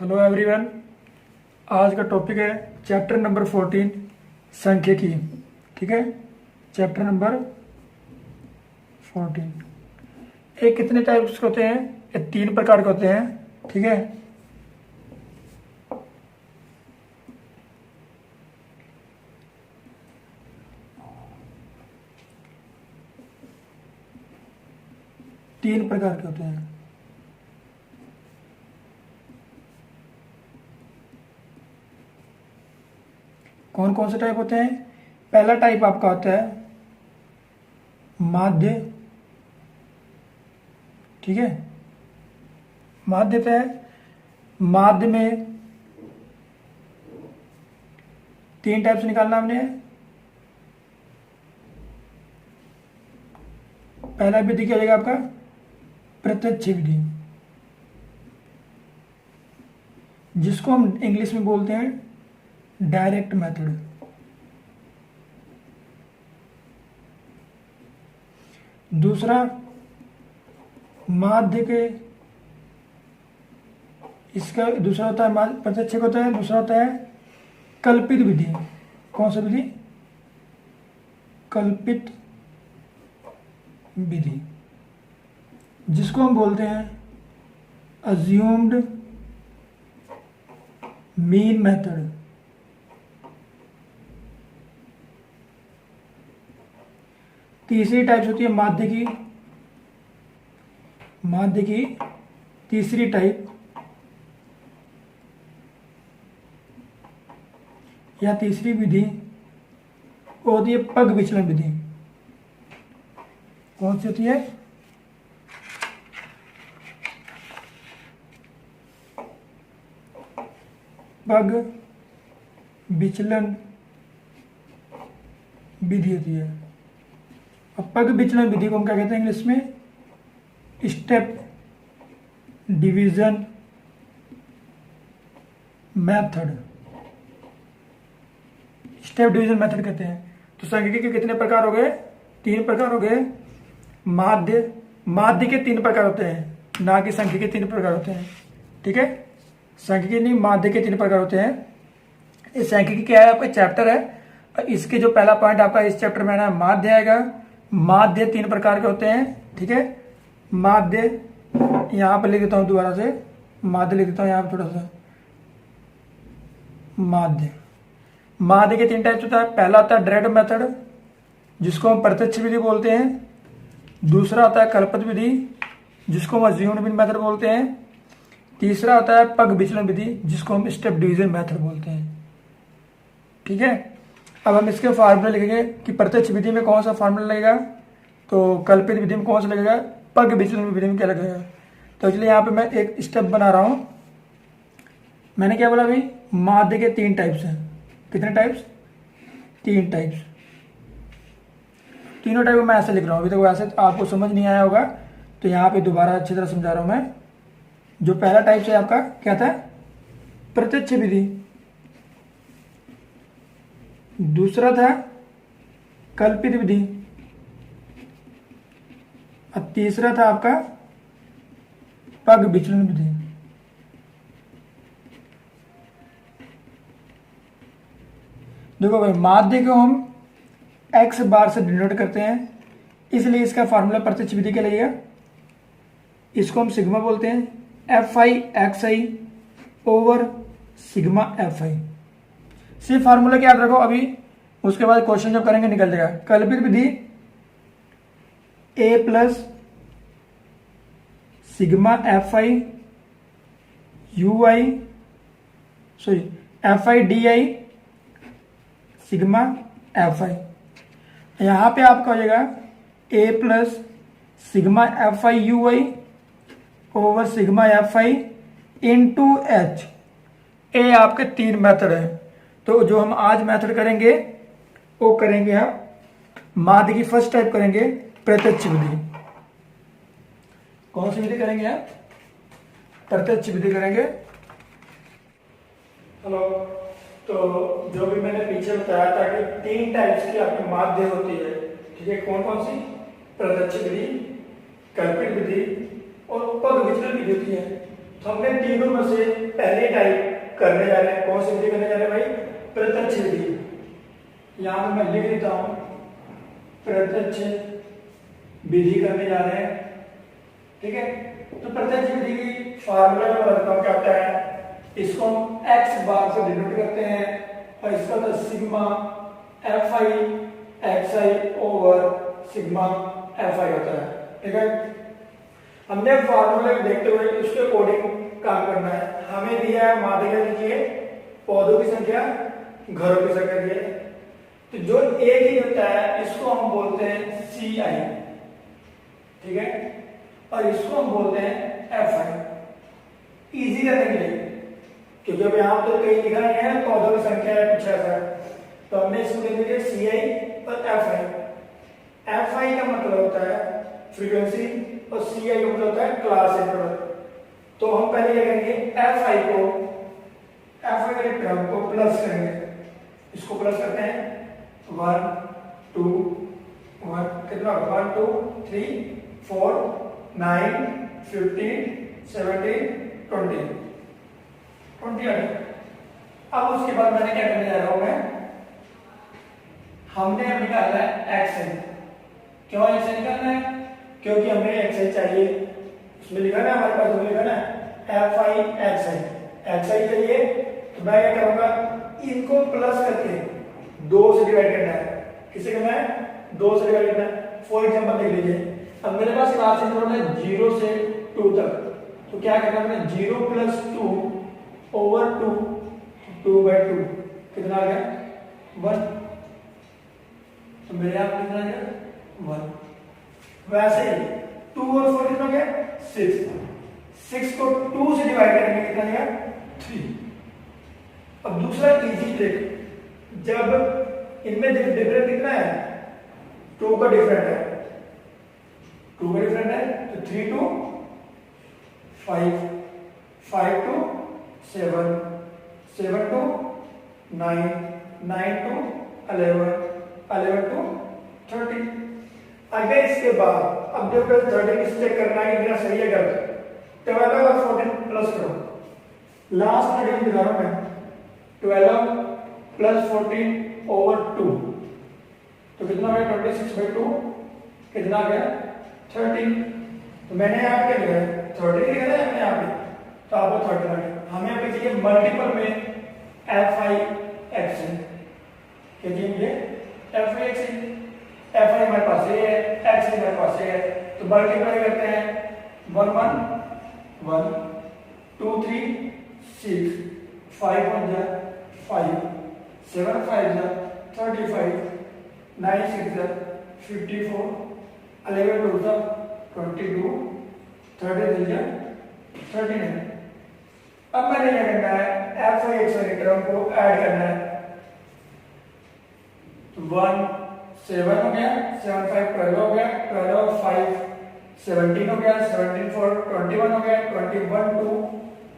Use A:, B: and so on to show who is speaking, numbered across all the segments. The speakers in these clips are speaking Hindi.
A: Hello everyone. आज का टॉपिक है चैप्टर नंबर 14 सांख्यिकी। ठीक है, चैप्टर नंबर 14। ये कितने टाइप्स के होते हैं? ये 3 प्रकार के होते हैं। ठीक है, तीन प्रकार के होते हैं। कौन कौन से टाइप होते हैं? पहला टाइप आपका होता है माध्य। ठीक है, माध्य है। माध्य में 3 टाइप से निकालना हमने। पहला विधि क्या हो जाएगा आपका? प्रत्यक्ष विधि, जिसको हम इंग्लिश में बोलते हैं डायरेक्ट मेथड। दूसरा माध्य के, इसका दूसरा होता है प्रत्यक्ष होता है। दूसरा होता है कल्पित विधि। कौन सा विधि? कल्पित विधि, जिसको हम बोलते हैं अज्यूम्ड मीन मेथड। तीसरी टाइप होती है माध्य की। माध्य की तीसरी टाइप या तीसरी विधि होती है पग विचलन विधि। कौन सी होती है? पग विचलन विधि होती है। अब पग विचलन विधि को हम क्या कहते हैं इंग्लिश में? Step division method. Step division method कहते हैं। तो सांख्यिकी के कितने प्रकार हो गए? 3 प्रकार हो गए। माध्य, माध्य के 3 प्रकार होते हैं, ना कि सांख्यिकी के 3 प्रकार होते हैं। ठीक है, सांख्यिकी नहीं, माध्य के 3 प्रकार होते हैं। इस सांख्यिकी क्या है? आपका चैप्टर है। इसके जो पहला पॉइंट आपका इस चैप्टर में है माध्य आएगा। माध्य 3 प्रकार के होते हैं। ठीक है, माध्य यहां पर लिख देता हूं, दोबारा से माध्य लिख देता हूं यहां पर थोड़ा सा। माध्य, माध्य के 3 टाइप्स होता है। पहला होता है डायरेक्ट मेथड, जिसको हम प्रत्यक्ष विधि बोलते हैं। दूसरा होता है कल्पित विधि, जिसको हम अज्यूम्ड मीन मेथड बोलते हैं। तीसरा होता है पग विचलन विधि, जिसको हम स्टेप डिवीजन मेथड बोलते हैं। ठीक है, अब हम इसके फार्मूला लिखेंगे कि प्रत्यक्ष विधि में कौन सा फार्मूला लगेगा, तो कल्पित विधि में कौन सा लगेगा, पग विचलन विधि में क्या लगेगा। तो इसलिए यहाँ पे मैं एक स्टेप बना रहा हूं। मैंने क्या बोला अभी? माध्य के 3 टाइप्स हैं। कितने टाइप्स? 3 टाइप्स। तीनों टाइप मैं ऐसे लिख रहा हूं। अभी तक वैसे तो आपको समझ नहीं आया होगा, तो यहाँ पे दोबारा अच्छी तरह समझा रहा हूं मैं। जो पहला टाइप है आपका क्या था? प्रत्यक्ष विधि। दूसरा था कल्पित विधि। और तीसरा था आपका पग विचलन विधि। देखो भाई, माध्य को हम x बार से डिनोट करते हैं, इसलिए इसका फार्मूला प्रत्यक्ष विधि क्या लगेगा? इसको हम सिग्मा बोलते हैं। FI XI over sigma FI। सिर्फ फार्मूला क्या याद रखो अभी, उसके बाद क्वेश्चन जब करेंगे निकल जाएगा। कल्पित विधि A plus sigma FI UI FI DI sigma FI। यहां पे आपका हो जाएगा A plus sigma FI UI over sigma FI into H। ए आपके 3 मेथड है। तो जो हम आज मेथड करेंगे वो करेंगे हम माध्य की फर्स्ट टाइप करेंगे प्रत्यक्ष विधि। कौन सी विधि करेंगे आप? प्रत्यक्ष विधि करेंगे। हेलो, तो जो भी मैंने पीछे बताया था कि 3 टाइप्स की आपकी माध्य होती है। ठीक है, कौन कौन सी? प्रत्यक्ष विधि, कल्पित विधि और पग विचलन विधि होती है। तो हमने तीनों में से पहले टाइप करने जा रहे हैं। कौन सी विधि करने जा रहे हैं भाई? प्रत्यक्ष विधि। यहां पर मैं लिख देता हूं, प्रत्यक्ष विधि करने जा रहे हैं। ठीक है, तो प्रत्यक्ष विधि की फार्मूला में बताता हूं क्या होता है। इसको हम एक्स बार से डिनोट करते हैं और इसका होता है sigma F I x I over sigma F I होता है। ठीक है, हमने फार्मूले देखते हुए उसके अकॉर्डिंग काम करना है। हमें दिया है, माध्यिका दीजिए, पौधों की संख्या, घरों की संख्या दी है। तो जो एक ही होता है इसको हम बोलते हैं सी आई। ठीक है, और इसको हम बोलते हैं एफ आई। इजी करने के लिए, क्योंकि अब यहां तो कहीं लिखा नहीं है पौधों की संख्या है कुछ ऐसा, तो हमने इसको लिख दिया सी आई और एफ आई। एफ आई का मतलब होता है फ्रीक्वेंसी और सी आई का मतलब होता है क्लास इंटरवल। तो हम पहले क्या करेंगे, एफ आई के टर्म को प्लस करेंगे। इसको प्लस करते हैं 1 2 1 कितना 1 2 3 4 9 15 17 20 अब उसके बाद मैंने क्या करने जा रहा हूं मैं, हमने अब निकालना है एक्सएल। क्यों एक्सएल निकालना है? क्योंकि हमें एक्सएल चाहिए। उसमें लिखा ना हमारे पास लिखा ना एफ आई एक्स आई चाहिए। तो मैं क्या करूंगा, इनको प्लस करके 2 से डिवाइड करना है। किसे करना है? 2 से डिवाइड करना है। फॉर एग्जांपल देख लीजिए, अब मेरे पास क्लास इंटरवल है 0 से 2 तक, तो क्या करना है, 0 प्लस 2 ओवर 2/2 कितना आ गया 1। तो मेरे यहाँ कितना आ गया 1। वैसे ही 2 और 4 कितना गया 6 को 2 से डिवाइड करेंगे कितना गया 3। अब दूसरा इजी ट्रिक, जब इनमें डिफरेंट कितना है 2 का डिफरेंट है, 2 का डिफरेंट है, तो 3 to 5 5 to 7 7 to 9 9 to 11 11 to 30। अगर इसके बाद अब जब 30 चेक करना है कितना सही है गलत, 12 और 14 प्लस करो। लास्ट में डिवीजन दिखा रहा हूं मैं, 12 प्लस 14 ओवर 2 तो कितना हो गया 26/2 कितना आ गया 30। तो मैंने यहाँ पे क्या लिखा है 30 लिखा है मैंने यहाँ पे, तो आपको 30 लगा। हमें यहाँ पे चाहिए मल्टीपल में एफ आई एक्स आई, क्या चाहिए मुझे F I x I. F I हमारे पास है, एक्स आई हमारे पास है, तो मल्टीप्लाई करते हैं 1 1 1 2 3 6 5 1 5 7 5 35 9 6 54 11 2 22 30 39। अब मैंने क्या करना है, F I x I term को ऐड करना है। 1 7 हो गया, 7 5 12 हो गया, 12 5 17 हो गया, 17 4 21 हो गया, 21 2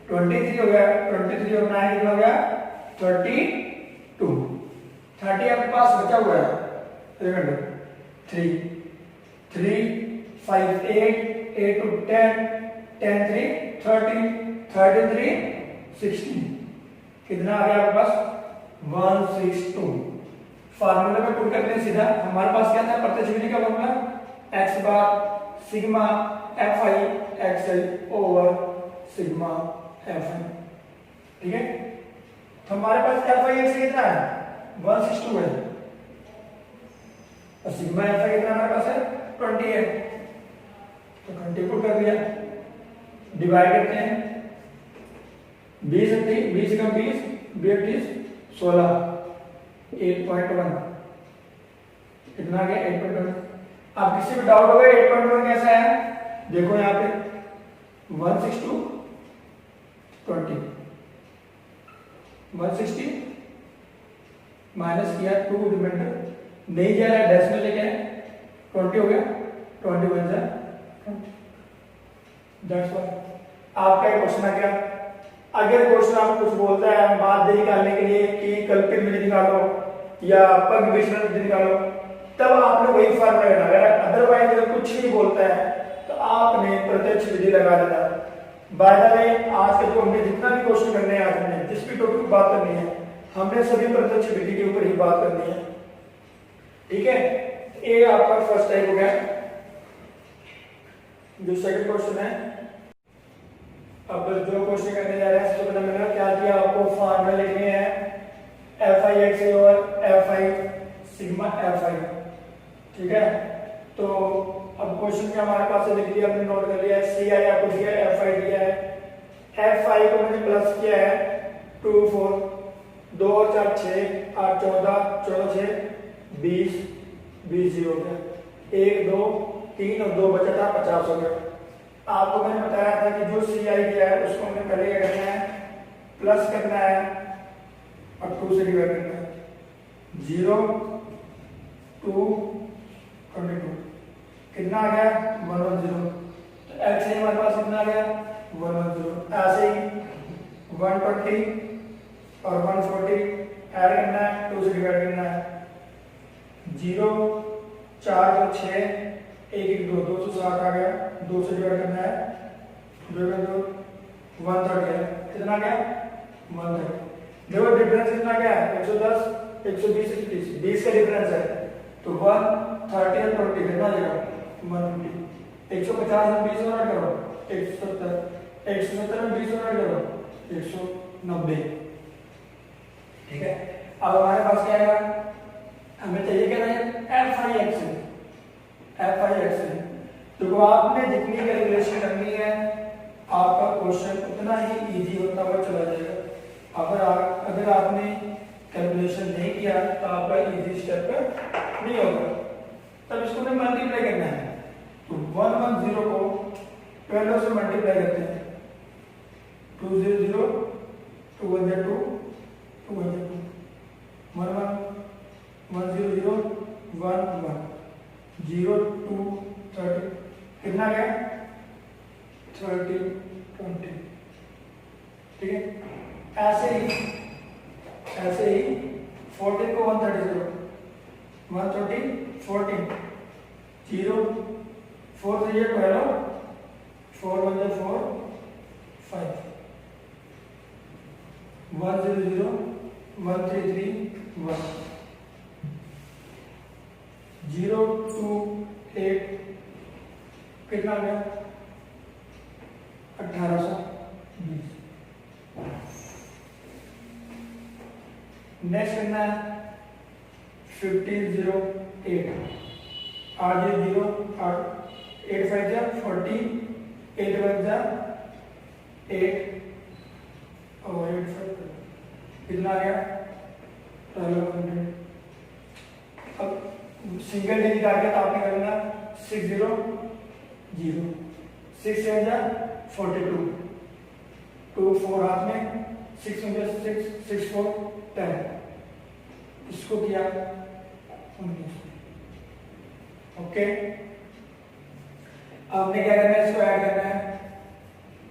A: 23 हो गया, 23 और 9 कितना हो गया 32। 30 आपके पास बचा हुआ है, 3 3 5 8 8 to 10 10 3 30 33 16 कितना आ गया आपके पास 162। फार्मूले में पुट करते हैं सीधा। हमारे पास क्या था प्रत्यक्ष विधि का formula x bar sigma F I x I over sigma F I. ठीक है, तो हमारे पास एफ आई एक्स कितना है 162 है और सिग्मा एफ आई कितना हमारे पास है 20 है, तो 20 पुट कर दिया। डिवाइड करते हैं 20 20 का 20 20 16 8.1 कितना आ गया 8.1। अब किसी भी डाउट होगा 8.1 कैसा है, देखो यहाँ पे 162 20 160 माइनस किया 2 रिमाइंडर नहीं जा रहा है, डेसिमल लेके आए 20 हो गया 21 जा 20। दैट्स व्हाई आपका क्वेश्चन आ गया। अगर क्वेश्चन आपको कुछ बोलता है माध्य निकालने के लिए कि कल्पित विधि निकालो या पग मिश्रण विधि निकालो, तब आपने वही फॉर्मूला लगाना है। अदरवाइज अगर कुछ नहीं बोलता है तो आपने प्रत्यक्ष विधि लगा देना। बाय द वे आज के जो हमने जितना भी क्वेश्चन करने हैं, आज हमने जिस भी टॉपिक बात करनी है, हमने सभी प्रत्यक्ष विधि के ऊपर ही बात करनी है। ठीक है, ये आपका फर्स्ट टाइप हो गया। जो सेकंड क्वेश्चन है, अब जो क्वेश्चन करने जा रहे हैं, सबसे पहले मैंने क्या किया, आपको फॉर्मूला लिखने हैं Fi और Fi सिग्मा Fi। ठीक है, तो अब क्वेश्चन में हमारे पास लिख दिया, हमने नोट कर लिया है। Ci आपको दिया है, Fi दिया है। Fi को मैंने प्लस किया है 2 4 2 और 4 6 8 14 14 6 20 20 0 हो गया। 1 2 3 और 2 बचा था, 50 हो गया। आपको मैंने बताया था कि जो Ci दिया है उसको हमने पहले क्या करना है, प्लस करना है और 2 से डिवाइड करना है। 0 2 22 कितना आ गया, 110। तो x से हमारे पास कितना आ गया, 110। ऐसे ही 120 और 140 ऐड करना है, 2 से डिवाइड करना है। 0 4 और 6 1 1 2 260 आ गया, 2 से डिवाइड करना है, 2 2 130 है। कितना गया, 130। देखो डिफरेंस कितना गया, 110 120 130 20 का डिफरेंस है। तो 130 और 20 कितना देगा, 150। 150 में 20 और ऐड करो 170, 170 में 20 और ऐड करो 190। ठीक है, अब हमारे पास क्या आएगा, हमें चाहिए क्या है, Fi तो आपने जितनी कैलकुलेशन करनी है, आपका क्वेश्चन उतना ही इजी होता हुआ चला जाएगा। अगर आपने कैलकुलेशन नहीं किया तो आपका इजी स्टेप नहीं होगा। तब इसको हमें मल्टीप्लाई करना है। तो 110 को 12 से मल्टीप्लाई करते हैं। 200 2 1 2 2 1 2 1 1 1 0 1 1 0 2 30 कितना गया, 30 20। ठीक है, ऐसे ही 14 को 130 130 14 0 4 से 12 4 1 4 5 1 0 0 1 3 3 1 0 2 8 कितना गया, 1820। नेक्स्ट करना है 1508। आगे 0 8 8 5 जा 40 8 1 जा 8 और 8 5 कितना आ गया, 1200। अब सिंगल डिजिट आ गया तो आपने करना 6 0 0 6 7 जा 42 2 4 हाथ में 6 6 6 4 10 इसको किया 19। ओके, आपने क्या करना है, इसको ऐड करना है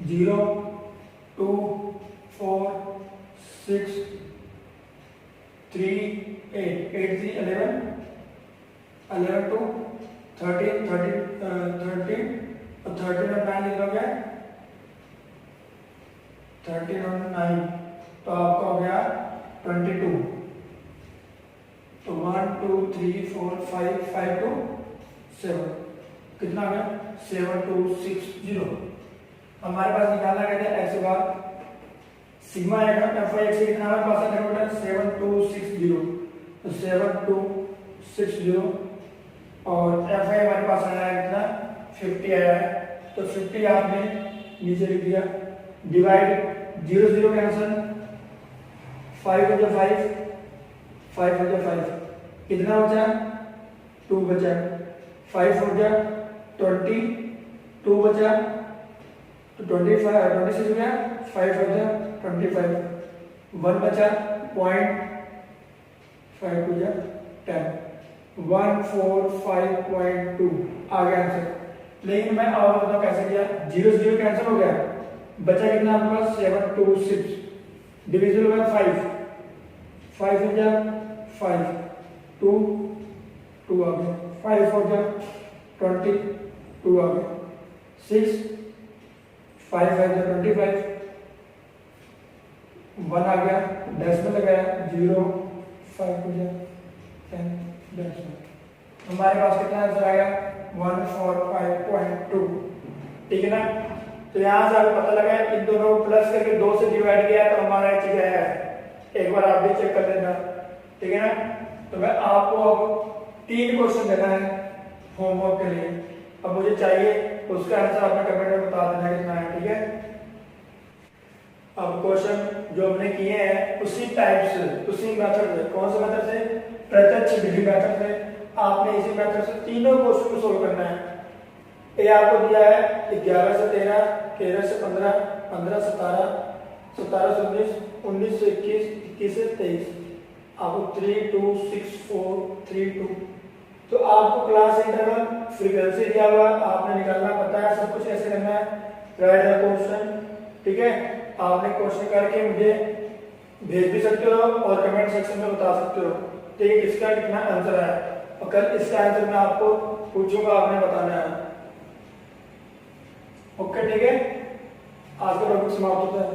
A: 0 2 4 6 3 8 8 3 11 11 2 13 13 13 और 13 और 9 लिख गया 13 और 9 तो आपका हो गया 22। तो 1 2 3 4 5 5 2 7 कितना गया, 7 2 6 0। हमारे पास निकालना कहते हैं एक्स बार सिग्मा आएगा, Fi x कितना हमारे पास है, बेटा 7 2 6 0। तो 7 2 6 0 और Fi हमारे पास आया है कितना, 50 आया है। तो 50 आपने नीचे लिख दिया, डिवाइड 0 0 कैंसिल, 5 हो जाए 5 हो जाए 5 कितना बचा, 2 बचा, 5 हो गया 20 2 बचा तो 25 26 हो गया, 5 हो गया 25 1 बचा 0.5 हो गया 10 145.2 आ गया आंसर। लेकिन मैं और बताऊं कैसे किया, 0 0 कैंसिल हो गया, बचा कितना आपके पास 7 2 6 डिविजन हो गया 5 हो गया 5 2 2 आ गया 5 हो गया 20 2 आ गया 6 5 5 25, 1 आ गया, डेसिमल लगाया 0, 5 10 डेसिमल। हमारे पास कितना आंसर आ गया 145.2, ठीक है ना। तो यहाँ से आपको पता लगा इन दोनों को प्लस करके 2 से डिवाइड किया तो हमारा ये चीज आया है। एक बार आप भी चेक कर लेना, ठीक है ना। तो मैं आपको अब 3 क्वेश्चन देना है होमवर्क के लिए, अब मुझे चाहिए उसका आंसर आपने कमेंट में बता देना कितना है, ठीक है। अब क्वेश्चन जो हमने किए हैं उसी टाइप से, उसी मेथड से, कौन से मेथड से, प्रत्यक्ष विधि मेथड से, आपने इसी मेथड से तीनों क्वेश्चन को सोल्व करना है। ये आपको दिया है 11 से 13, 13 से 15, 15 से 17, 17 से 19, 19 से 21, 21 से 23, आपको 3 2 6 4 3 2। तो आपको क्लास इंटरवल फ्रीक्वेंसी दिया हुआ आपने निकालना पता है, सब कुछ कैसे करना है, राइट द क्वेश्चन, ठीक है। आपने क्वेश्चन करके मुझे भेज भी सकते हो और कमेंट सेक्शन में बता सकते हो, ठीक है, इसका कितना आंसर है, और कल इसका आंसर मैं आपको पूछूंगा, आपने बताना है। ओके, ठीक है, आज का टॉपिक समाप्त होता है।